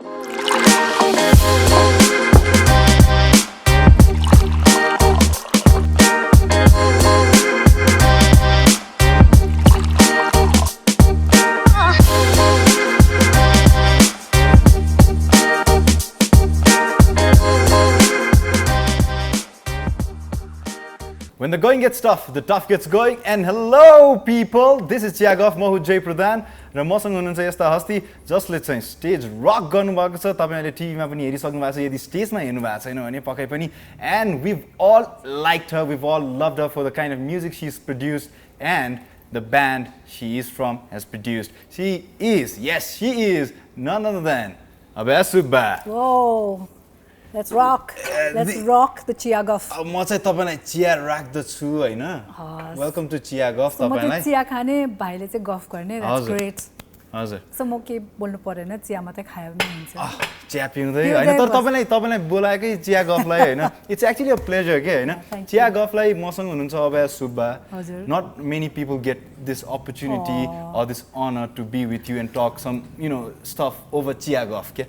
When the going gets tough, the tough gets going. And hello people, this is Chiya Guff, म जय प्रधान र मसँग हुनुहुन्छ यस्ता हस्ती जसले चाहिँ स्टेज रक गर्नुभएको छ। तपाईहरुले टिभीमा पनि हेरिसक्नु भएको छ। यदि स्टेजमा हेर्नु भएको छैन भने पक्कै पनि and we've all liked her, we've all loved her for the kind of music she's produced and the band she is from has produced. She is, yes, she is none other than Abhaya Subba. Whoa. Let's rock. Let's rock the Chiya Guff. म चाहिँ तपाईलाई चिया राख्दछु हैन. Welcome to Chiya Guff तपाईलाई. म चिया खाने भाइले चाहिँ गफ गर्ने. That's great. हजुर. सो म के बोल्नु पर्दैन चिया मात्रै खायो भने हुन्छ. चिया पिउँदै हैन तर तपाईलाई बोलाएकै चिया गफलाई हैन. It's actually a pleasure के हैन. चिया गफलाई मसँग हुनुहुन्छ अभय Subba. Not many people get this opportunity or this honor to be with you and talk some, stuff over Chiya Guff के.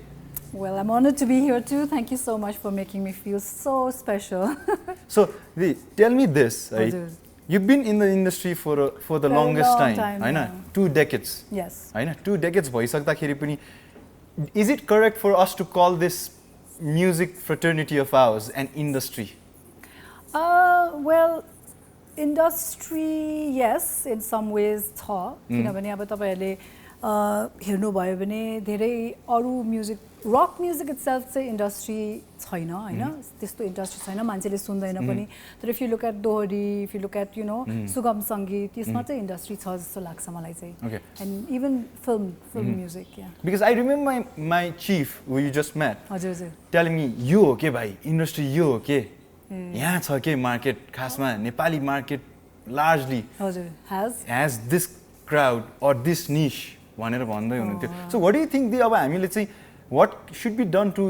Well, I'm honored to be here too. Thank you so much for making me feel so special. So, tell me this, right? You've been in the industry for the longest time, right? 2 decades. Yes. Right? 2 decades bhaisakदाखेरि पनि is it correct for us to call this music fraternity of ours an industry? Well, industry, yes, in some ways छ किनभने अब तपाईहरुले हेर्नु भयो भने धेरै अरु म्युजिक रक म्युजिक इटसेल्फ चाहिँ इन्डस्ट्री छैन हैन त्यस्तो इन्डस्ट्री छैन मान्छेले सुन्दैन पनि तर इफ यु लुक एट दोहरी इफ यु लुक एट सुगम संगीत यसमा चाहिँ इन्डस्ट्री छ जस्तो लाग्छ मलाई चाहिँ and even film music yeah because I remember my chief who you just met हजुर हजुर टेलिङ मी यो हो के भाइ इन्डस्ट्री यो हो के यहाँ छ के मार्केट खासमा नेपाली मार्केट लार्जली हजुर has this crowd or this niche भनेर भन्दै हुनुहुन्थ्यो so what do you think अब हामीले चाहिँ what should be done to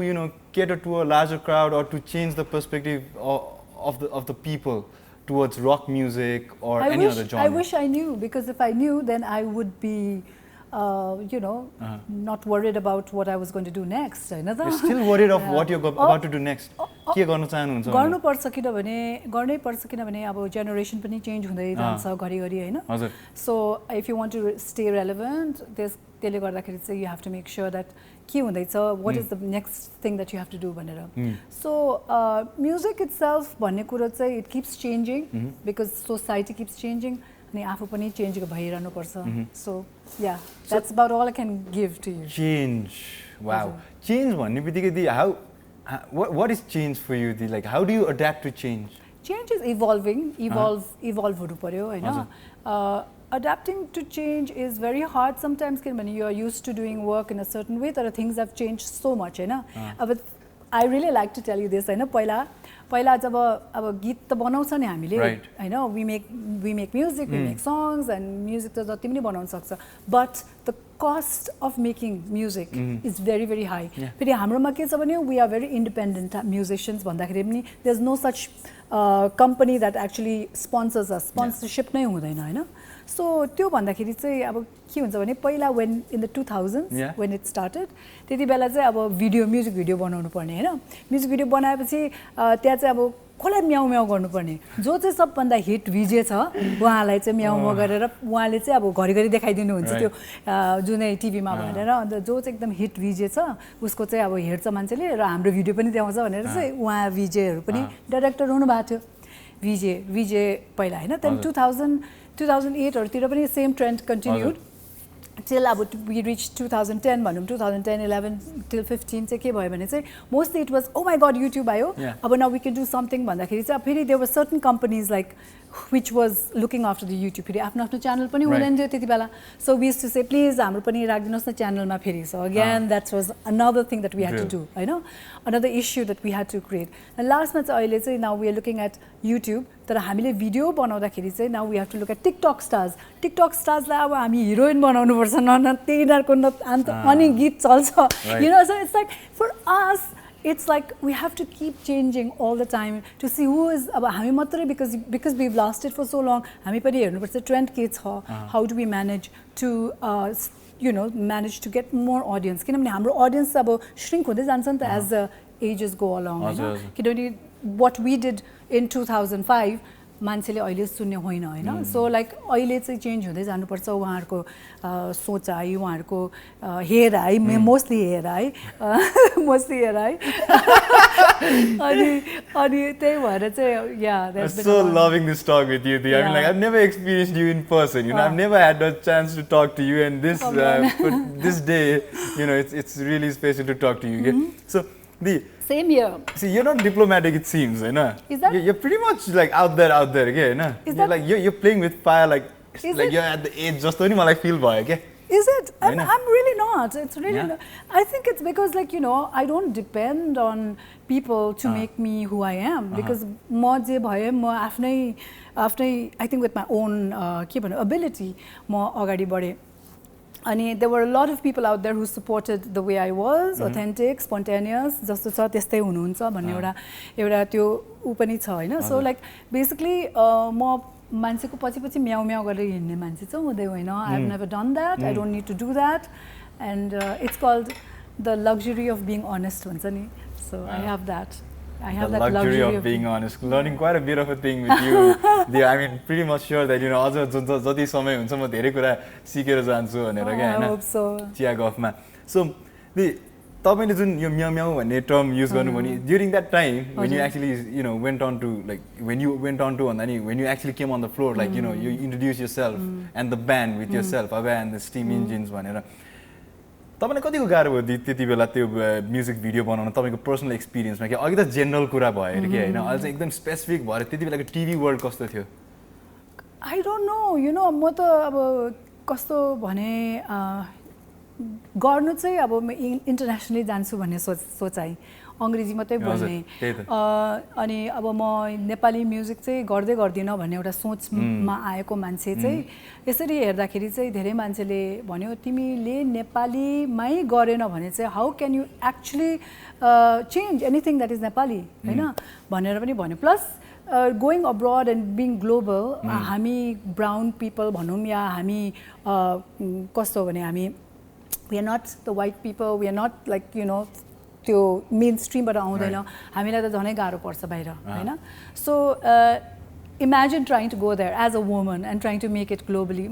cater to a larger crowd or to change the perspective of the people towards rock music or any other genre? I wish I knew, because if I knew then I would be not worried about what I was going to do next. You're still worried of what you're about to do next. के गर्न चाहनुहुन्छ गर्नु पर्छ किनभने गर्नै पर्छ किनभने अब जेनेरेसन पनि चेन्ज हुँदै जान्छ घरिघरि हैन हजुर so if you want to stay relevant त्यसले गर्दाखेरि चाहिँ you have to make sure that के हुँदैछ what is the next thing that you have to do भनेर सो म्युजिक इटसेल्फ भन्ने कुरा चाहिँ it keeps changing because society keeps changing अनि आफू पनि चेन्ज भइरहनु पर्छ so yeah that's about all I can give to you change wow change भन्ने बित्तिकै how what is change for you? Like, how do you adapt to change? Change is evolving. Evolve हुनु पर्यो हैन. Adapting to change is very hard sometimes when you are used to doing work in a certain way. There are things have changed so much हैन. But I really like to tell you this हैन. पहिला जब अब गीत त बनाउँछ नि हामीले हैन we make music, we make songs and music त जति पनि बनाउन सक्छ. But the cost of making music is very very high. फेरि हाम्रोमा के छ भने we are very independent musicians भन्दाखेरि पनि there's no such company that actually sponsors us. Sponsorship नै हुँदैन हैन. So त्यो भन्दाखेरि चाहिँ अब के हुन्छ भने पहिला when in the 2000s when it started त्यति बेला चाहिँ अब म्युजिक भिडियो बनाउनु पर्ने हैन म्युजिक भिडियो बनाएपछि त्यहाँ चाहिँ अब कसलाई म्याउ म्याउ गर्नुपर्ने जो चाहिँ सबभन्दा हिट भिजे छ उहाँलाई चाहिँ म्याउ म्याउ गरेर उहाँले चाहिँ अब घरिघरि देखाइदिनुहुन्छ त्यो जुनै टिभीमा भनेर अन्त जो चाहिँ एकदम हिट भिजे छ उसको चाहिँ अब हेर्छ मान्छेले र हाम्रो भिडियो पनि देखाउँछ भनेर चाहिँ उहाँ भिजेहरू पनि डाइरेक्टर हुनुभएको थियो भिजे पहिला हैन त्यहाँ 2008 हरूतिर पनि same trend continued till we reached 2010 भनौं 2010 11 till 15 चाहिँ के भयो भने चाहिँ mostly it was oh my god YouTube आयो अब now we can do something भन्दाखेरि चाहिँ फेरि there were certain companies like which was looking after the YouTube फेरि आफ्नो आफ्नो च्यानल पनि हुँदैन थियो त्यति बेला so we used to say please हाम्रो पनि राख्दिनुस् न च्यानलमा फेरि so again that was another thing that we had to do हैन another issue that we had to create and last मा चाहिँ अहिले चाहिँ now we are looking at YouTube तर हामीले भिडियो बनाउँदाखेरि चाहिँ now we have to look at TikTok stars लाई अब हामी हिरोइन बनाउनु पर्छ न तिनीहरुको अनि गीत चल्छ you know so it's like for us it's like we have to keep changing all the time to see who is अब हामी मात्रै because we've lasted for so long हामी पनि हेर्नु पर्छ ट्रेन्ड के छ how do we manage to managed to get more audience. किनभने हाम्रो audience अब shrink हुँदै जान्छ नि त as the ages go along. किनभने what we did in 2005 मान्छेले अहिले सुन्ने होइन हैन. सो लाइक अहिले चाहिँ चेन्ज हुँदै जानुपर्छ. उहाँहरुको सोचाइ, उहाँहरुको हेराइ, मोस्टली हेराइ, मोस्टली हेराइ. अनि त्यही भएर चाहिँ that's so loving this talk with you. I mean, like, I've never experienced you in person. I've never had the chance to talk to you, and this this day, it's really special to talk to you. Okay? So same here. See, you're not diplomatic, it seems, you know. Is that? You're pretty much like out there, okay, you know. You're playing with fire, like you're at the age just only like feel boy, okay. Is it? I'm really not. It's really not. I think it's because I don't depend on people to make me who I am, because म जे भए म आफ्नै I think with my own ability म अगाडि बढे. And there were a lot of people out there who supported the way I was, authentic, spontaneous, जस्तो छ त्यस्तै हुनुहुन्छ भन्ने एउटा त्यो उ पनि छ हैन. So like basically म मान्छेको पछि म्याउ म्याउ गरेर हिँड्ने मान्छे चाहिँ हुँदै होइन. I've never done that. I don't need to do that. And it's called the luxury of being honest भन्छ नि. So I have that. I have the that luxury of being honest. Learning quite a bit of a thing with you. I mean, pretty much sure that अझ जति समय हुन्छ म धेरै कुरा सिकेर जान्छु भनेर के हैन. I hope so. चिया गफमा. So तपाईले जुन यो म्याउ म्याउ भन्ने टर्म युज गर्नुभयो नि, during that time when you actually went on to when you actually came on the floor, like you introduced yourself and the band with yourself, Abhaya and the Steam Engines भनेर. तपाईले कतिको गाह्रो भयो त्यति बेला त्यो म्युजिक भिडियो बनाउन तपाईको पर्सनल एक्सपिरियन्समा के अघि त जेनरल कुरा भयो के हैन, अहिले चाहिँ एकदम स्पेसिफिक भएर त्यति बेलाको टिभी वर्ल्ड कस्तो थियो? I don't know, म त अब कस्तो भने गर्नु चाहिँ अब म इन्टरनेसनली जान्छु भन्ने सोचाइ, अंग्रेजी मात्रै बोल्ने. अनि अब म नेपाली म्युजिक चाहिँ गर्दै गर्दिन भन्ने एउटा सोचमा आएको मान्छे चाहिँ यसरी हेर्दाखेरि चाहिँ धेरै मान्छेले भन्यो तिमीले नेपालीमै गरेन भने चाहिँ how can you actually change anything that is Nepali हैन भनेर पनि भन्यो. Plus going abroad and being global, हामी brown people भनौँ या हामी कस्तो भने हामी we are not the white people, we are not like त्यो mainstream बाट आउँदैन, हामीलाई त झनै गाह्रो पर्छ बाहिर हैन. So imagine trying to go there as a woman and trying to make it globally.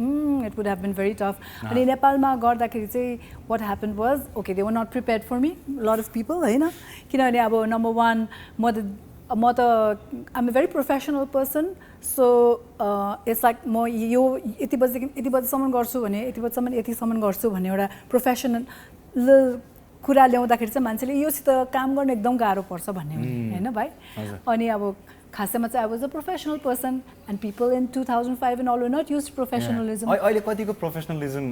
It would have been very tough. अनि नेपालमा गर्दाखेरि चाहिँ what happened was, okay, they were not prepared for me, a lot of people हैन. किनभने अब number one म त I'm a very professional person, so it's like म यो यति बजेसम्म गर्छु भने यतिसम्म गर्छु भन्ने एउटा प्रोफेसनल कुरा ल्याउँदाखेरि चाहिँ मान्छेले योसित काम गर्न एकदम गाह्रो पर्छ भन्ने हैन भाइ. अनि अब खासैमा चाहिँ I was a professional person and people in 2005 and all were not used to professionalism. अहिले कतिको प्रोफेसनलिजम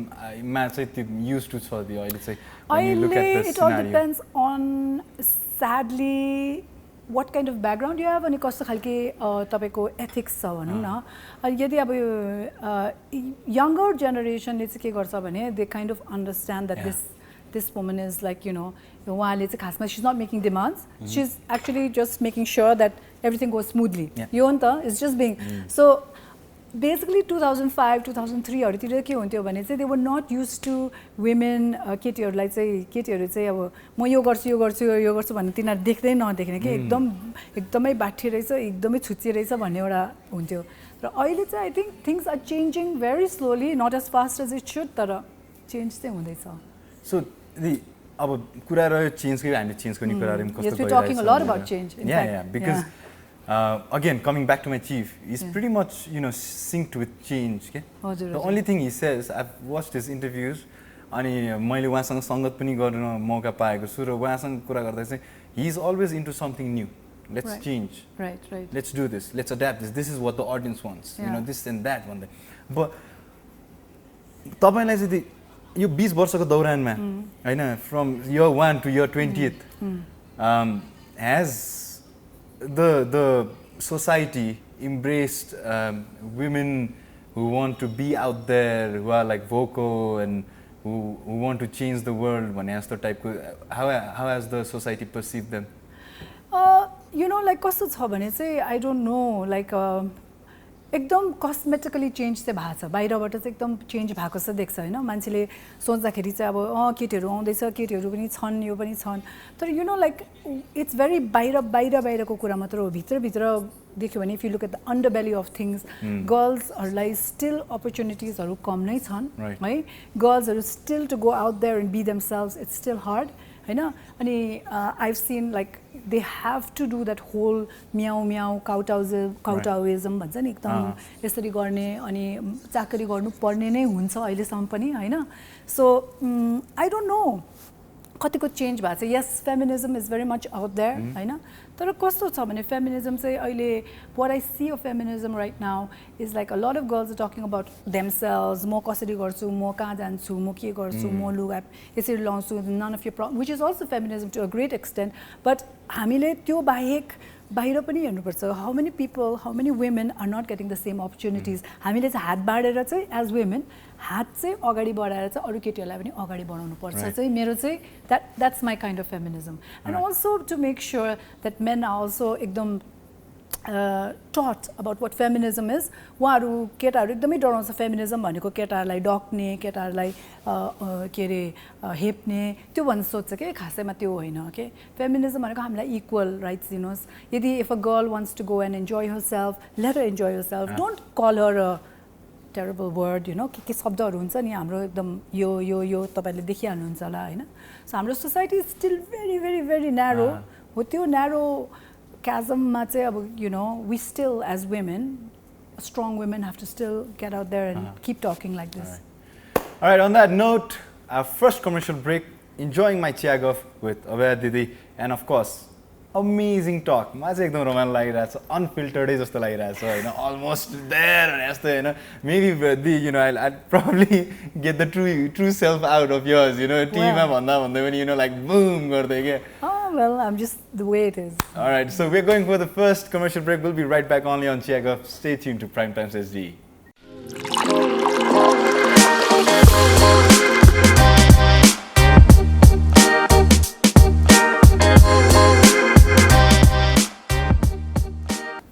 मा चाहिँ त्यो युज टु छ दियो अहिले चाहिँ when you look at this scenario? It all depends on sadly what kind of background you have अनि कस्तो खालके तपाईको एथिक्स छ भनौं न. अनि यदि अब younger generation ले चाहिँ के गर्छ भने they kind of understand that this woman is like उहाँले चाहिँ खासमा she's not making demands, she's actually just making sure that everything goes smoothly. यो नि त is just being so basically 2005 2003 हरुतिर के हुन्थ्यो भने चाहिँ they were not used to women केटीहरुलाई चाहिँ अब म यो गर्छु भन्ने तिनीहरु देख्दै नदेख्ने के एकदमै बाठी रहेछ एकदमै छुच्ची रहेछ भन्ने एउटा हुन्थ्यो. र अहिले चाहिँ I think things are changing very slowly, not as fast as it should, तर चेन्ज चाहिँ हुँदैछ. So अब कुरा रह्यो चेन्जकै, हामीले चेन्ज गर्ने कुराहरु पनि कस्तो Yes, we're talking a lot about change. In fact, yeah, because again, coming back to my chief, he's pretty much synced with change. Okay? The only thing he says, I've watched his interviews, अनि मैले उहाँसँग संगत पनि गर्न मौका पाएको छु र उहाँसँग कुरा गर्दा चाहिँ he's always into something new. Let's change. Right. Let's do this. Let's adapt this. This is what the audience wants. This and that one day. But तपाईलाई चाहिँ यो 20 वर्षको दौरानमा हैन, from year 1 to year 20th, has the society embraced women who want to be out there, who are like vocal and who want to change the world भने जस्तो टाइपको? How has the society perceived them? Like कस्तो छ भने चाहिँ I don't know, like एकदम कस्मेटिकली change चाहिँ भएको छ बाहिरबाट चाहिँ एकदम चेन्ज भएको छ देख्छ होइन मान्छेले सोच्दाखेरि चाहिँ अब केटीहरू आउँदैछ केटीहरू पनि छन् यो पनि छन् तर you know like it's very बाहिरको कुरा मात्र हो भित्रभित्र देख्यो भने if you look at the underbelly of things गर्ल्सहरूलाई स्टिल अपर्च्युनिटिजहरू कम नै छन् है गर्ल्सहरू still to go out there and be themselves it's still hard होइन अनि I've seen like they have to do that whole meow meow kowtowism भन्छ नि एकदम यसरी गर्ने अनि चाकरी गर्नुपर्ने नै हुन्छ अहिलेसम्म पनि होइन सो आई डोन्ट नो कतिको चेन्ज भएको छ yes feminism is very much out there होइन तर कस्तो छ भने फेमिनिजम चाहिँ अहिले what I see of feminism right now is like a lot of girls talking about themselves म कसरी गर्छु म कहाँ जान्छु म के गर्छु म लुगा यसरी लाउँछु none of your which is also feminism to a great extent but हामीले त्यो बाहेक बाहिर पनि हेर्नुपर्छ how many people how many women are not getting the same opportunities हामीले चाहिँ हात बाँडेर चाहिँ एज वुमेन हात चाहिँ अगाडि बढाएर चाहिँ अरू केटीहरूलाई पनि अगाडि बढाउनु पर्छ चाहिँ मेरो चाहिँ that's my kind of feminism and also to make sure that men are also एकदम taught about what feminism is उहाँहरू केटाहरू एकदमै डराउँछ फेमिनिजम भनेको केटाहरूलाई डक्ने केटाहरूलाई के अरे हेप्ने त्यो भन्ने सोध्छ कि खासैमा त्यो होइन के फेमिनिजम भनेको हामीलाई इक्वल राइट्स दिनुहोस् यदि if a girl wants to go and enjoy herself let her enjoy herself don't call her a terrible word you know के शब्दहरू हुन्छ नि हाम्रो एकदम यो तपाईँले देखिहाल्नुहुन्छ होला होइन सो हाम्रो society is still very very very narrow हो त्यो न्यारो chasmमा चाहिँ अब you know we still as women strong women have to still get out there and keep talking like this. All right, on that note, our first commercial break, enjoying my Chiya Guff with Abhaya Didi and of course amazing talk. म चाहिँ एकदम रमाइलो लागिरहेछ अनफिल्टर्डै जस्तो लागिरहेछ होइन almost there भने जस्तो होइन maybe the you know I'd probably get the true self out of yours you know टिभीमा भन्दा भन्दै पनि you know like boom गर्दै के well I'm just the way it is. All right, so we're going for the first commercial break. We'll be right back only on Chiya Guff. Stay tuned to Primetime SG.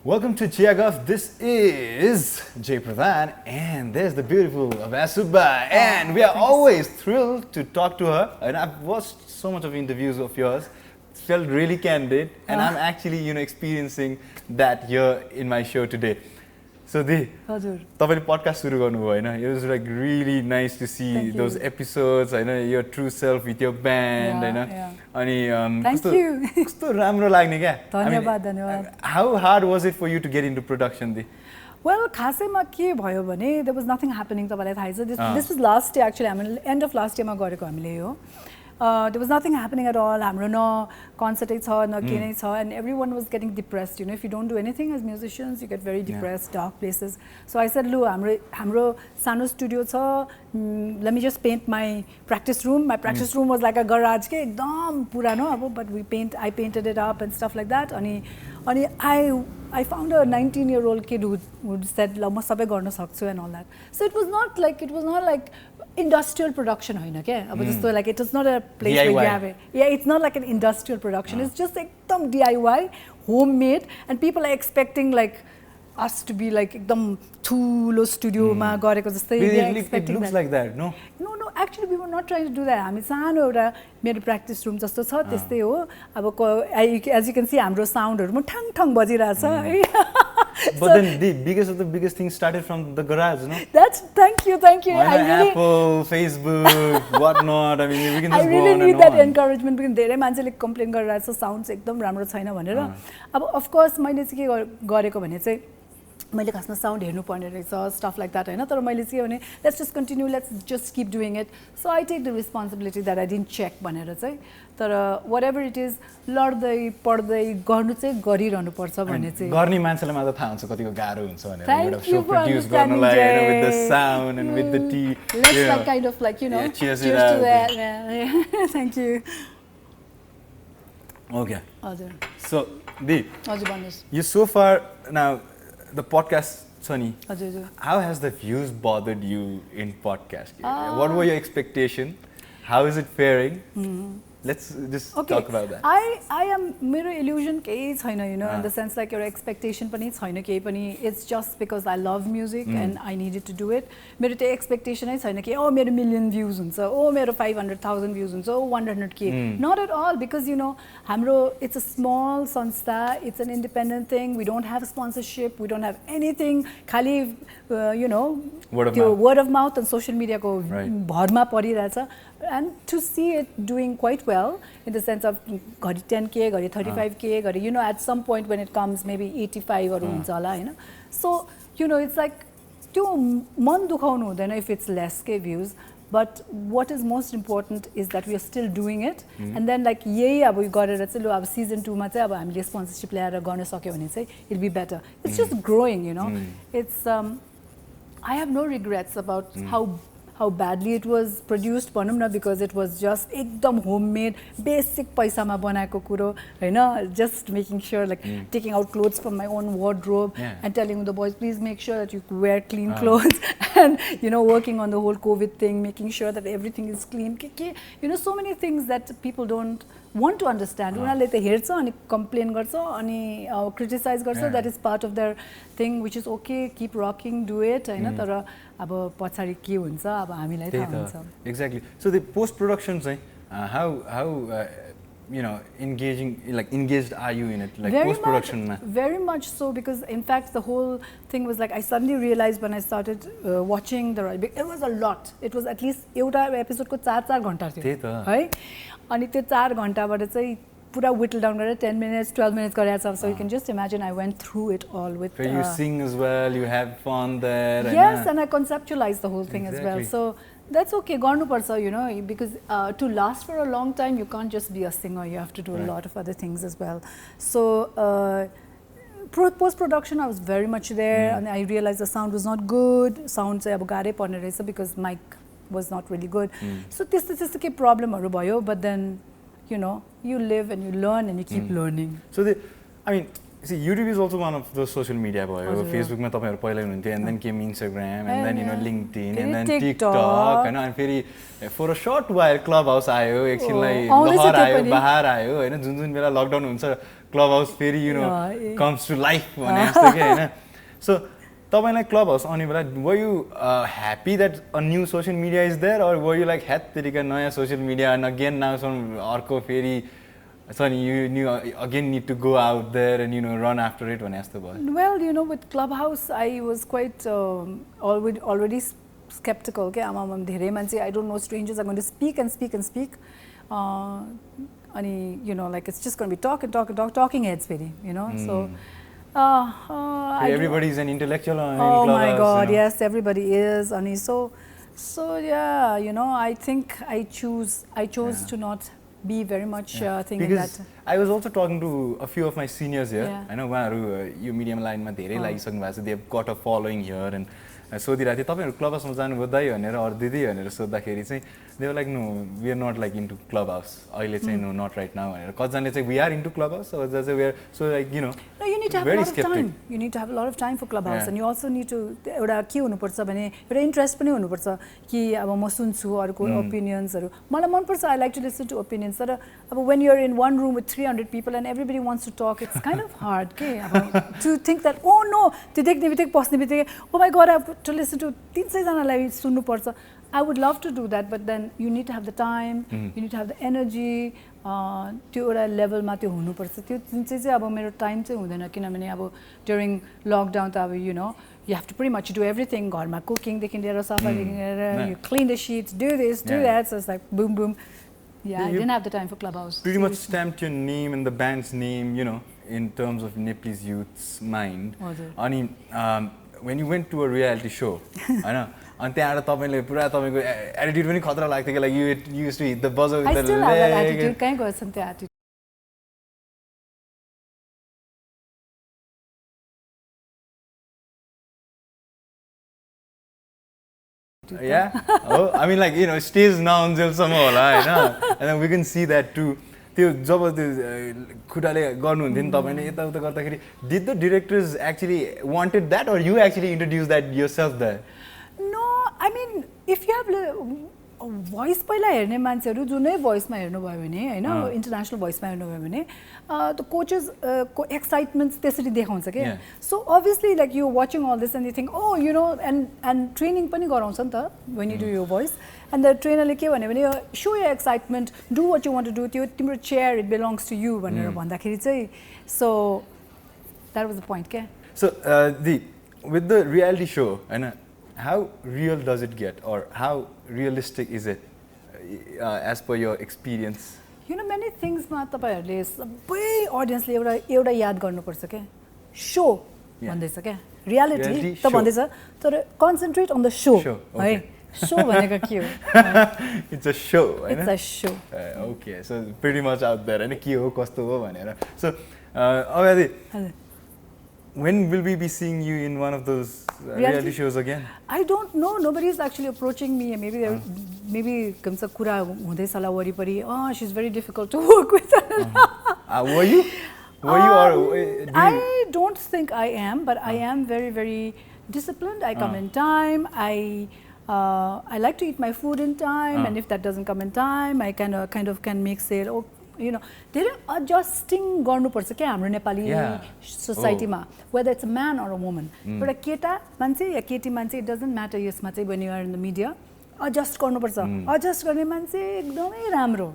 Welcome to Chiya Guff. This is Pradhan and there's the beautiful Abhaya Subba and we are always thrilled to talk to her and I've watched so much of interviews of yours. It felt really candid and I'm actually you know experiencing that here in my show today. So the तपाईले podcast सुरु गर्नुभयो हैन it was like really nice to see those episodes हैन your true self with your band हैन अनि कस्तो राम्रो लाग्ने क्या धन्यवाद How hard was it for you to get into production the Well खासैमा के भयो भने there was nothing happening तपाईलाई थाहै छ this was last year actually हामी end of last year मा गरेको हामीले यो there was nothing happening at all हाम्रो न कन्सर्टै छ न के नै छ and everyone was getting depressed you know if you don't do anything as musicians you get very depressed dark places so I said lu हाम्रो सानो स्टुडियो छ let me just paint my practice room my practice room was like a garage के एकदम पुरानो अब but I painted it up and stuff like that अनि I found a 19-year-old kid who said ल म सबै गर्न सक्छु and all that so it was not like industrial production होइन के अब जस्तो like it was not a place where you have it it's not like an industrial production it's just एकदम DIY homemade and people are expecting like us to be like एकदम ठुलो स्टुडियोमा गरेको जस्तै it looks like that no actually we were not trying to do that हामी सानो एउटा मेरो प्र्याक्टिस रुम जस्तो छ त्यस्तै हो अब as you can see हाम्रो साउन्डहरु म ठङ ठङ बजिरहेछ है But then the biggest thing started from the garage, no? That's thank you. I really, Apple, Facebook, whatnot. I mean, we can just I really go on need and that on. encouragement because धेरै मान्छेले complain गरिरहेछ sound एकदम राम्रो छैन भनेर अब of course मैले चाहिँ के गरेको भने चाहिँ मैले खासमा साउन्ड हेर्नु पर्ने रहेछ स्टफ लाइक द्याट हैन तर मैले चाहिँ भने let's just continue let's just keep doing it so I take the responsibility that I didn't check भनेर चाहिँ तर वाट एभर इट इज लड्दै पढ्दै गर्नु चाहिँ गरिरहनु पर्छ भन्ने चाहिँ गर्ने मान्छेलाई मात्र थाहा हुन्छ कतिको गाह्रो हुन्छ भनेर एउटा शो प्रोड्युस गर्नलाई with the sound and with the T let's like kind of like you know cheers to that thank you okay हजुर so the हजुर भन्नुस् you so far now the podcast Sunny हजुर how has the views bothered you in podcast what were your expectation how is it faring Let's just talk about that. I am मेरो illusion केही छैन, you know, in the sense like your expectation पनि छैन केही पनि. It's just because I love music and I needed to do it. मेरो त्यो expectation नै छैन कि oh मेरो million views हुन्छ, oh मेरो 500,000 views हुन्छ, oh 100K. Not at all, because you know हाम्रो it's a small संस्था, it's an independent thing. We don't have sponsorship, we don't have anything. खाली you know word of mouth and social media को भरमा परिरहेछ. And to see it doing quite well in the sense of घरि 10K, घरि 35K, घरि you know at some point when it comes maybe 85 हरू हुन्छ होला हैन. So you know it's like त्यो मन दुखाउनु हुँदैन if it's less K views. But what is most important is that we are still doing it. And then like यही अब गरेर चाहिँ लु अब season 2 मा चाहिँ अब हामीले sponsorship ल्याएर गर्न सक्यो भने चाहिँ it'll be better. It's just growing, you know. It's I have no regrets about how badly it was produced, भनौँ न, because it was just एकदम homemade, basic पैसामा बनाएको कुरो हैन, just making sure like taking out clothes from my own wardrobe and telling the boys please make sure that you wear clean clothes and you know working on the whole COVID thing, making sure that everything is clean. You know, so many things that people don't want to understand. उनीहरूले त हेर्छ अनि complain गर्छ अनि criticize गर्छ. That is part of their thing, which is okay, keep rocking, do it हैन. तर अब पछाडी के हुन्छ अब हामीलाई थाहा हुन्छ. Exactly. So the post production चाहिँ how you know engaged are you in it, like post production ma? Very much so, because in fact the whole thing was like I suddenly realized when I started watching it was a lot. It was at least एउटा episode को 4 घण्टा थियो है. अनि त्यो 4 घण्टाबाट चाहिँ पुरा whittle down गरेर 10 minutes 12 minutes गरेछ. So you can just imagine I went through it all with you sing as well, you have fun there. Yes, and I conceptualized the whole thing as well. So that's okay, गर्नुपर्छ, you know, because to last for a long time you can't just be a singer, you have to do a lot of other things as well. So post production I was very much there and I realized the sound was not good. Sound चाहिँ अब गाह्रै पर्ने रहेछ because mic was not really good. So त्यस्तो के प्रब्लमहरु भयो, but then you know you live and you learn and you keep learning. So I mean, see, YouTube is also one of the social media भयो. Facebook मा तपाईहरु पहिला हुनुहुन्थ्यो, and then came Instagram, and then you know LinkedIn, and then TikTok, and फेरि for a short while Clubhouse आयो, एकछिनलाई लहर आयो, बहार आयो हैन, जुन बेला लकडाउन हुन्छ Clubhouse फेरि you know comes to life भने जस्तो के हैन. So तपाईलाई Clubhouse आउने बेला were you happy that a new social media is there, or were you like हैत तेरिका नयाँ social media and again now some अर्को फेरि so you again need to go out there and you know run after it when asked about? Well, you know, with Clubhouse I was quite already skeptical. Okay, I don't know, strangers are going to speak and speak and speak. And you know, like it's just going to be talking heads, very, you know. So everybody's an intellectual on oh Clubhouse, my God, you know? yes, everybody is. And so yeah, you know, I think I chose to not be very much thinking because that. I was also talking to a few of my seniors here. I know you medium line ma धेरै लागिसक्नु भएको छ. They've got a following here and सोधिरहेको थिएँ तपाईँहरु Clubhouse मा जानुभयो दाइ भनेर अरु दिदी भनेर सोध्दाखेरि चाहिँ they were like no, we are not like into Clubhouse अहिले चाहिँ no, not right now भनेर. कतिजनाले चाहिँ we are into Clubhouse, so we are, so like you know, no, you need to have a lot of time. You need to have a lot of time for Clubhouse, and you also need to एउटा के हुनुपर्छ भने एउटा interest पनि हुनुपर्छ कि अब म सुन्छु अरूको ओपिनियन्सहरु. मलाई मन पर्छ, I like to listen to opinions. तर अब when you're in one room with 300 people and everybody wants to talk, it's kind of hard के अब to think that oh no, त्यो देख्ने बित्तिकै पस्ने बित्तिकै oh my God, I have to listen to 300 जनालाई सुन्नु पर्छ. I would love to do that, but then you need to have the time, you need to have the energy. त्यो एउटा लेभलमा त्यो हुनुपर्छ. त्यो चाहिँ अब मेरो टाइम चाहिँ हुँदैन किनभने अब during lockdown त अब you know you have to pretty much do everything. घरमा cooking देखि लिएर सफादेखि लिएर you clean the sheets, do this, do that. So it's like boom boom. Yeah, I didn't have the time for Clubhouse. Pretty much stamped your name and the band's name, you know, in terms of Nepalese youth's mind. Ani when you went to a reality show, I know. And त्यहाँबाट तपाईले पुरा तपाईको attitude पनि खतरा लाग्थ्यो कि like you used to hit the buzzer with the leg. I still have that attitude. कहाँ गर्छन् त्यो attitude? Yeah. Oh, I mean like you know stage nonsense होला हैन. And then we can see that too. त्यो जब त्यो खुट्टाले गर्नुहुन्थ्यो नि तपाईले यताउता गर्दाखेरि did the directors actually wanted that, or you actually introduced that yourself there? No, I mean if you have voice पहिला हेर्ने मान्छेहरू जुनै भोइसमा हेर्नुभयो भने होइन इन्टरनेसनल भोइसमा हेर्नुभयो भने द कोचेसको एक्साइटमेन्ट त्यसरी देखाउँछ क्या so obviously like you watching all this and you think oh you know and training पनि गराउँछ नि त वेन यु डु यो भोइस एन्ड द ट्रेनरले के भन्यो भने सो यो excitement do what you want to do त्यो तिम्रो chair it belongs to you भनेर भन्दाखेरि चाहिँ so that was the point क्या so with the reality show, and how real does it get, or how realistic is it, as per your experience? You know, many things ma tapaihharule sabai audience le एउटा याद गर्नुपर्छ के show भन्दैछ के reality त भन्दैछ तर concentrate on the show है शो भनेको के हो it's a show it's a show okay so pretty much out there हैन के हो कस्तो हो भनेर so अगाडि when will we be seeing you in one of those reality shows again? I don't know. Nobody is actually approaching me. Maybe comes a kura hundaich होला वरिपरि. Oh, she's very difficult to work with. Were you? I don't think I am, but I am very, very disciplined. I come in time. I like to eat my food in time, and if that doesn't come in time, I kind of can make sale. Oh, you know, धेरै adjusting गर्नुपर्छ के हाम्रो नेपाली सोसाइटीमा whether it's a man or a woman एउटा केटा मान्छे या केटी मान्छे it doesn't matter यसमा चाहिँ when you are in the media adjust गर्नुपर्छ adjust गर्ने मान्छे एकदमै राम्रो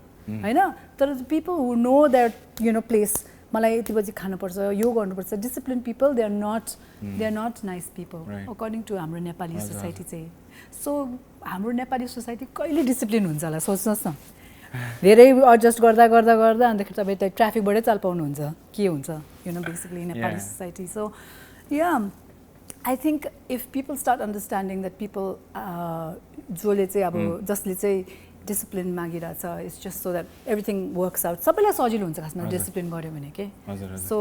हैन तर people who know their you know place मलाई यति बजी खानुपर्छ यो गर्नुपर्छ disciplined people they are not nice people according to हाम्रो नेपाली सोसाइटी चाहिँ सो हाम्रो नेपाली सोसाइटी कहिले डिसिप्लिन हुन्छ होला सोच्नुहोस् न धेरै एडजस्ट गर्दा गर्दा गर्दा अन्तखेरि तपाईँ त ट्राफिकबाटै चाल पाउनुहुन्छ के हुन्छ you know basically Nepali society so yeah I think if people start understanding that people जसले चाहिँ अब जसले चाहिँ डिसिप्लिन मागिरहेछ it's just so that everything works out सबैलाई सजिलो हुन्छ खासमा डिसिप्लिन गऱ्यो भने के सो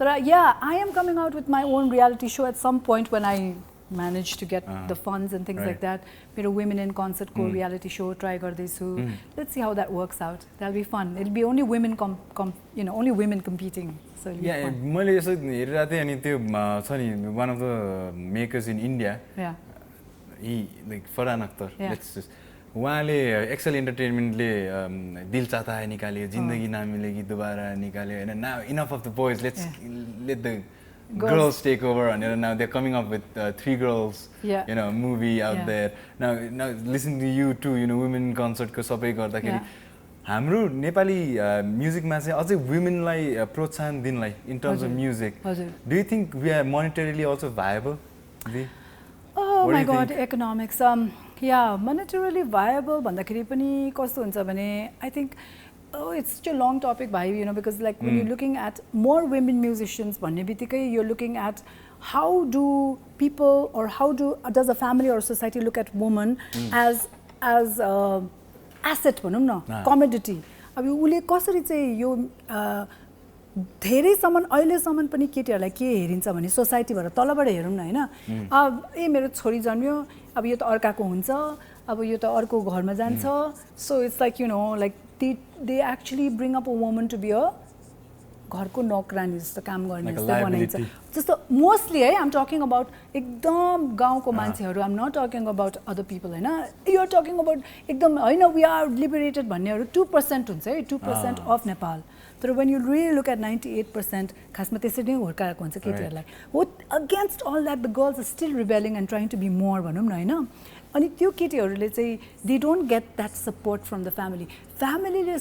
तर yeah I am coming out with my own reality so at some point when I managed to get the funds and things like that. मेरो women in concert को reality show try गर्दैछु. Let's see how that works out. That'll be fun. It'll be only women you know only women competing. So it'll be fun. मैले यसो हेरिरहेको थिएँ अनि त्यो छ नि one of the makers in India. He like Pradhan actor. Let's just उहाँले Excel इन्टरटेनमेन्टले दिल चाहता है निकाल्यो जिन्दगी ना मिलेगी दोबारा निकाल्यो हैन now enough of the boys let's let the girls take over and now they're coming up with 3 girls you know movie out there now listen to you too you know women concert को सबै गर्दाखेरि हाम्रो नेपाली म्युजिकमा चाहिँ अझै वुमेनलाई प्रोत्साहन दिनलाई in terms of music do you think we are monetarily also viable oh my god economics monetarily viable भन्दाखेरि पनि कस्तो हुन्छ भने I think it's such a long topic bhai you know because like when you're looking at more women musicians भन्ने बित्तिकै you're looking at how do people or how does a family or society look at woman as asset भनौँ न commodity अब उले कसरी चाहिँ यो धेरैसम्म अहिलेसम्म पनि केटीहरूलाई के हेरिन्छ भने सोसाइटीबाट तलबाट हेरौँ न हैन अब मेरो छोरी जन्मियो अब यो त अर्काको हुन्छ अब यो त अर्को घरमा जान्छ so it's like you know like they actually bring up a woman to be a घरको नौकरानी जस्तो काम गर्ने जस्तो बनाइन्छ जस्तो मोस्टली है I'm talking about एकदम गाउँको मान्छेहरू I'm not talking about other people हैन you are talking about एकदम हैन we are liberated भन्नेहरू 2% हुन्छ है 2% of Nepal तर when you really look at 98% खासमा त्यसरी नै हुर्काएको हुन्छ केटीहरूलाई against all that the girls are still rebelling and trying to be more भनौँ न हैन अनि त्यो केटीहरूले चाहिँ they don't get that support from the family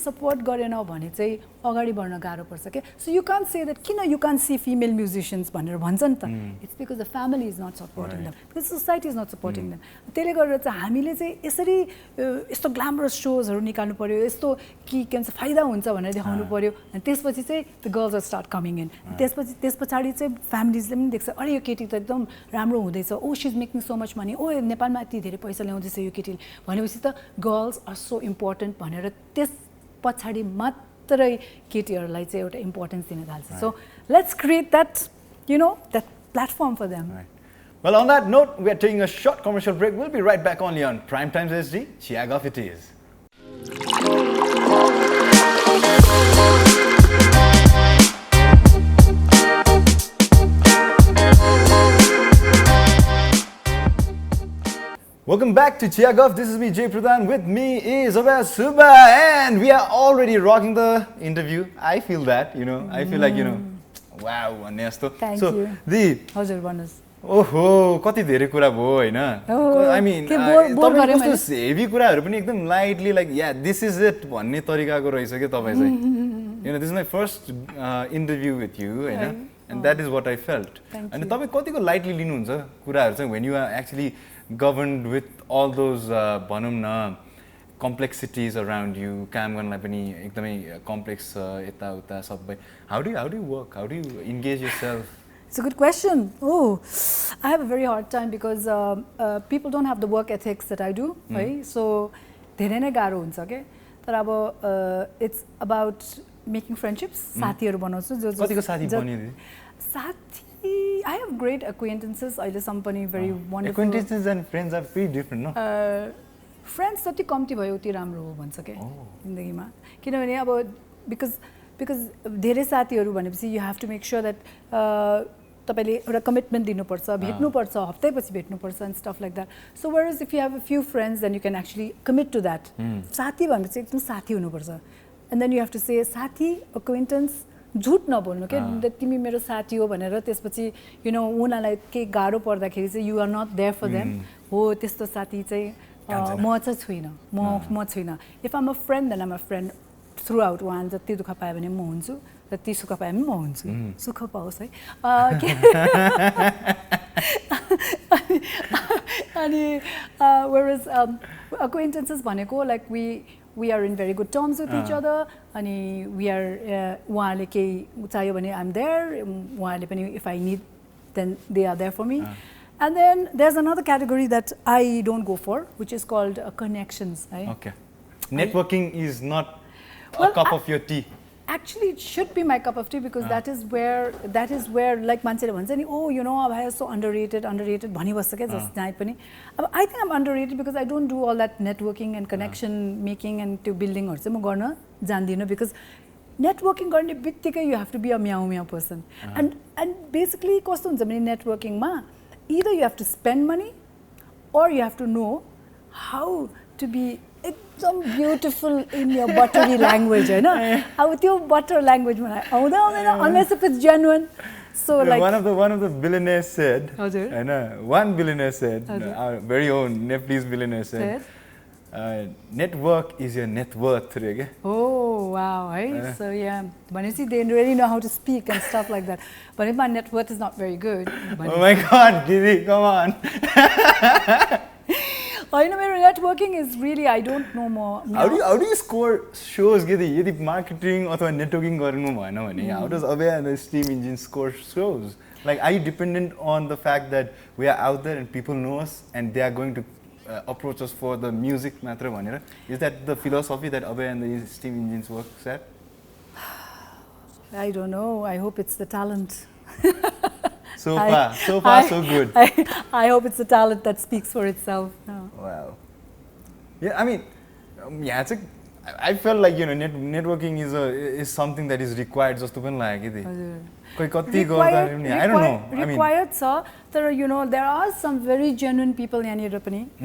support गरेन भने चाहिँ अगाडि बढ्न गाह्रो पर्छ के so you can't say that किन you can't see female musicians भनेर भन्छ नि त it's because the family is not supporting them because society is not supporting them त्यसले गरेर चाहिँ हामीले चाहिँ यसरी यस्तो ग्ल्यामरस शोजहरू निकाल्नु पर्यो यस्तो के भन्छ फाइदा हुन्छ भनेर देखाउनु पर्यो अनि त्यसपछि चाहिँ the girls will start coming in त्यसपछि चाहिँ फ्यामिलीजले पनि देख्छ अरे यो केटी त एकदम राम्रो हुँदैछ oh she is making so much money oh नेपालमा यति धेरै पैसा ल्याउँदैछ यो केटीले भनेपछि त गर्ल्स आर सो इम्पोर्टेन्ट भनेर त्यस पछाडि मात्रै केटीहरूलाई चाहिँ एउटा इम्पोर्टेन्स दिन थाल्छ so let's create that you know that platform for them Well, on that note, we are taking a short commercial break. We'll be right back only on Prime Times SD. Chiya Guff it is. welcome back to Chiya Guff. This is me, Jay Pradhan. With me is Abhaya Subba, and we are already rocking the interview. I feel that, I feel like, wow, Thank so, you. हजुर भन्नुस्. ओहो कति धेरै कुरा भयो हैन I mean तपाईको कस्तो heavy कुराहरु पनि एकदम lightly like yeah this is it भन्ने तरिकाको रहेछ के तपाई चाहिँ this is my first interview with you हैन and that is what I felt अनि तपाई कतिको लाइटली लिनुहुन्छ कुराहरु चाहिँ when you are actually governed with all those भनौं न कम्प्लेक्सिटीज अराउन्ड यु काम गर्नलाई पनि एकदमै कम्प्लेक्स यता उता सबै how do you work how do you engage yourself It's a good question. Oh, I have a very hard time because people don't have the work ethics that I do, right? So, धेरै नै गाह्रो हुन्छ के तर अब it's about making friendships. साथीहरु बनाउँछु जो कतिको साथी बन्यो नि साथी I have great acquaintances. अहिलेसम्म पनि very wonderful. Acquaintances and friends are pretty different, no? Friends जति कम्ती भयो उति राम्रो हो भन्छ के जिन्दगीमा किनभने अब because धेरै साथीहरु भनेपछि you have to make sure that तपाईले एउटा कमिटमेन्ट दिनुपर्छ भेट्नुपर्छ हप्तैपछि भेट्नुपर्छ and stuff like that. So whereas if you have a few friends then you can actually commit to that. साथी भनेपछि एकदम साथी हुनुपर्छ. And then you have to say साथी acquaintance झुट नबोल्नु के तिमी मेरो साथी हो भनेर त्यसपछि उनीलाई के गाह्रो पर्दाखेरि चाहिँ you are not there for them. हो त्यस्तो साथी चाहिँ म चाहिँ छुइन म छुइन. If I'm a friend then I'm a friend throughout. उहाँले जति दुःख पाए भने म हुन्छु जति सुख पाए पनि म हुन्छु सुख पाओस् है अनि whereas acquaintances भनेको like we are in very good terms with each other अनि we are उहाँले केही चाहियो भने I'm there उहाँले पनि if I need then they are there for me. And then there's another category that I don't go for which is called connections. Right? Okay. Networking is not a cup of your tea. Actually, it should be my cup of tea because that is where like मान्छेले भन्छ नि oh Abhaya is so underrated भनिबस्छ के just जहाँ पनि अब I think I'm underrated because I don't do all that networking and connection making and त्यो buildingहरु चाहिँ म गर्न जान्दिनँ because networking गर्ने बित्तिकै you have to be a meow person and basically कस्तो हुन्छ भने networking मा either you have to spend money or you have to know how to be एकदम beautiful in your buttery language हैन अब त्यो butter language मलाई आउँदैन unless if it's genuine. So like one of the billionaires said हजुर हैन one billionaire said our very own Nepalese billionaire said network is your net worth रे के oh wow right so yeah भनेपछि they really know how to speak and stuff like that but if my net worth is not very good oh my god Giri come on I know networking is really I don't know more. How do you score shows यदि marketing अथवा networking गर्नु भएन भने how does Abhaya and the Steam Engine score shows? Like are you dependent on the fact that we are out there and people know us and they are going to approach us for the music मात्र भनेर is that the philosophy that Abhaya and the Steam Engines works at? I don't know. I hope it's the talent. So far, so good. I hope it's the talent that speaks for itself. No. Wow. Yeah, I mean, yeah, I felt like networking is something that is required just to be like it. I don't know. Required, sir. There are some very genuine people in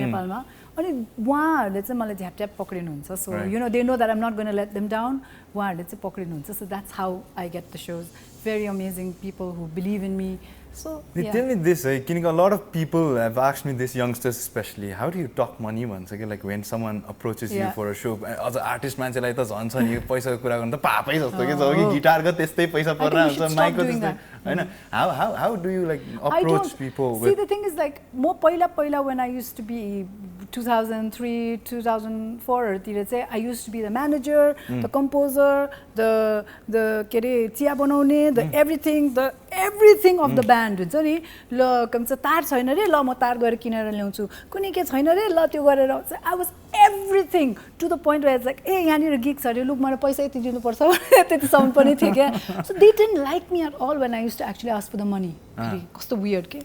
Nepal. अनि उहाँहरूले चाहिँ मलाई झ्यापझ्याप पक्रिनुहुन्छ so they know that I'm not going to let them down उहाँहरूले चाहिँ पक्रिनुहुन्छ so that's how I get the shows very amazing people who believe in me so yeah. Tell me this kinika a lot of people have asked me this youngsters especially how do you talk money भन्छ के like when someone approaches you for a show अझ artist मान्छेलाई त झन् छ नि पैसाको कुरा गर्नु त पापै जस्तो के छ कि गिटारको त्यस्तै पैसा पर्न हुन्छ माइकको त्यस्तै हैन how do you like approach people see the thing is like म पहिला when I used to be 2003 2004 तिर चाहिँ I used to be the manager the composer the के रे चिया बनाउने the everything of the band हुन्छ नि ल कमसे तार छैन रे ल म तार गएर किनेर ल्याउँछु कुनै के छैन रे ल त्यो गरेर I was everything to the point where it's like ए यहाँ नि गिग्स हरे लुक मलाई पैसा यति दिनु पर्छ त्यतिसम्म पनि थियो के so they didn't like me at all when I used to actually ask for the money कस्तो weird के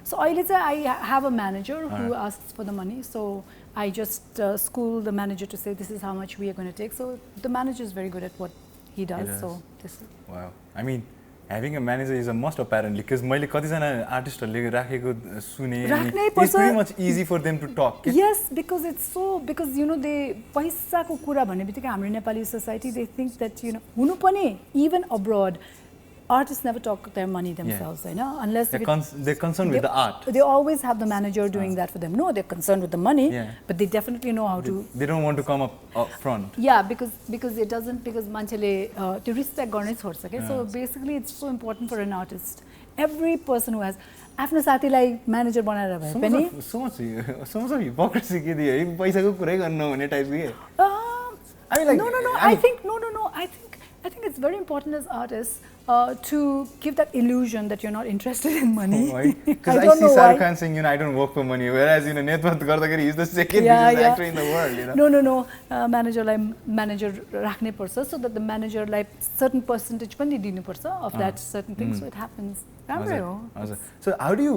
so अहिले चाहिँ I have a manager who asks for the money so I just school the manager to say this is how much we are going to take so the manager is very good at what he does so this wow I mean Having a manager is a must apparently because मैले कतिजना आर्टिस्टहरुले राखेको सुने राख्नै it's pretty much easy for them to talk. Yes, because you know they पैसाको कुरा भन्ने बित्तिकै हाम्रो Nepali society they think that you know हुनु पनि even abroad artists never talk their money themselves, you know, unless they're concerned with the art. They always have the manager doing that for them. No, they're concerned with the money, but they definitely know how to. They don't want to come up front. Yeah, because it doesn't because manchele to respect garnai chhodcha ke. So basically, it's so important for an artist. Every person who has आफ्नो साथीलाई manager बनाएर भए पनि so much of hypocrisy के दियो पैसाको कुरै गर्नु भने टाइप के. I mean like no. I think it's very important as artists to give that illusion that you're not interested in money. Because I see Shahrukh Khan saying, you know, I don't work for money, whereas you know, Networth Gardagari is the second biggest actor in the world. You know? No. Manager rakhne parcha so that the manager like certain percentage pani dinu parcha of that certain thing, so it happens. So how do you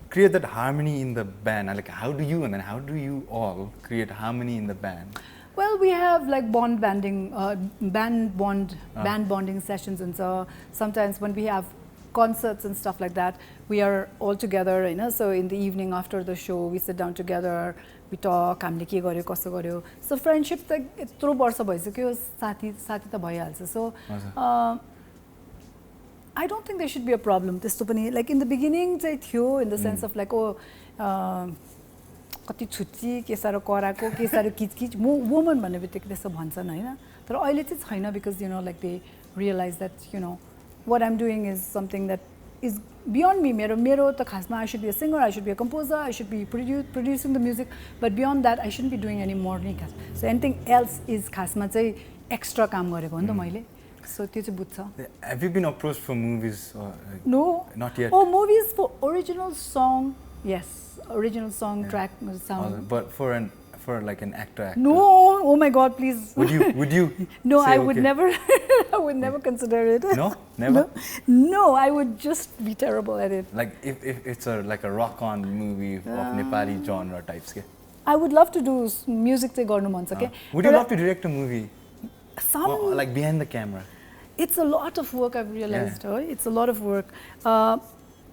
create that harmony in the band? Like how do you all create harmony in the band? Well, we have like band bonding sessions, and so sometimes when we have concerts and stuff like that, we are all together, you know. So in the evening after the show, we sit down together, we talk. हामीले के गर्यो कसो गर्यो. So friendship त यत्रो वर्ष भइसक्यो साथी त भइहाल्छ. So I don't think there should be a problem. त्यस्तो पनि like in the beginning चाहिँ थियो in the sense of like कति छुच्ची के सारो कराको के सारो किचकिच वुमन भन्ने बित्तिकै त्यसो भन्छन् हैन तर अहिले चाहिँ छैन because you know like they realize that you know what I'm doing is something that is beyond me मेरो त खासमा I should be a singer, I should be a composer, I should be producing the music, but beyond that I shouldn't be doing any more नि खास. So anything else is खासमा चाहिँ extra काम गरेको हो नि त मैले. So त्यो चाहिँ बुझ्छ. Have you been approached for movies or No. Not yet. Oh, movies for original song. Yes. Original song track sound. But for like an actor. No, oh my God, please. Would you? No, I would never. I would never consider it. No, never. No, I would just be terrible at it. Like if it's like a rock-on movie of Nepali genre types. I would love to do music to garnu man cha. Would you love to direct a movie? Some like behind the camera. It's a lot of work. I've realized. It's a lot of work.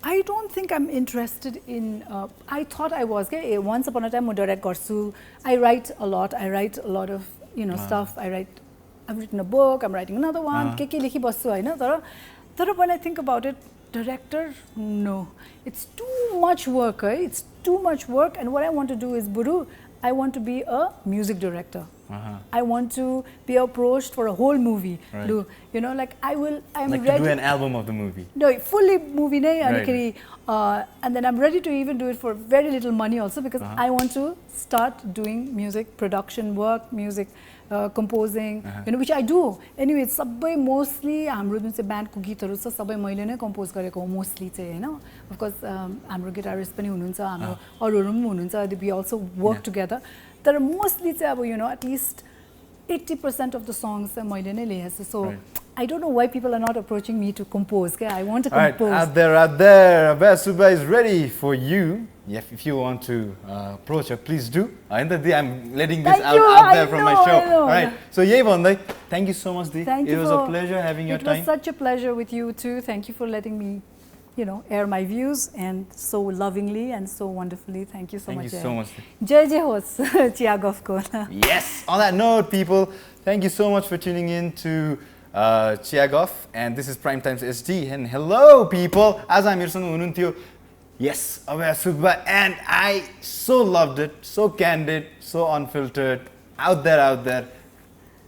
I don't think I'm interested in. I thought I was. Once upon a time, I direct garchu. I write a lot. I write a lot of stuff. I've written a book. I'm writing another one. के लेखी बस्छु हैन तर when I think about it, director, no. It's too much work. It's too much work. And what I want to do is buru. I want to be a music director. I want to be approached for a whole movie. Right. You know, like I'm like ready to do an album of the movie. No, fully movie and then I'm ready to even do it for very little money also because I want to start doing music production work, music composing, you know, which I do. Anyway, sabai mostly हाम्रो जुन चाहिँ ब्यान्डको गीतहरु छ सबै मैले नै compose गरेको हो mostly चाहिँ हैन. Of course हाम्रो गिटारिस्ट पनि हुनुहुन्छ, हाम्रो अरूहरु पनि हुनुहुन्छ. We also work together. तर mostly चाहिँ अब you know at least 80% of the songs चाहिँ मैले नै लेखेको छु. So I don't know why people are not approaching me to compose. I want to compose. Out there. Abhaya Subba is ready for you. If you want to approach her, please do. I'm letting this out there from my show. All right. So, thank you so much, Di. It was a pleasure having your time. It was such a pleasure with you too. Thank you for letting me, you know, air my views and so lovingly and so wonderfully. Thank you so much. Thank you so much. Jai host Chiya Guff ko. Yes. On that note, people, thank you so much for tuning in to Chiya Guff, and this is Prime Times SD. And hello, people. As I'm here, yes, Abhaya Subba, and I so loved it, so candid, so unfiltered, out there.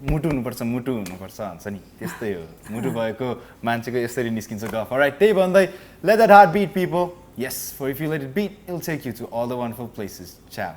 मुटु हुनुपर्छ भन्छ नि त्यस्तै हो मुटु भएको मान्छेको यसरी निस्किन्छ गफ. Alright, त्यही भन्दै let that heart beat, people. Yes, for if you let it beat, it'll take you to all the wonderful places. Ciao.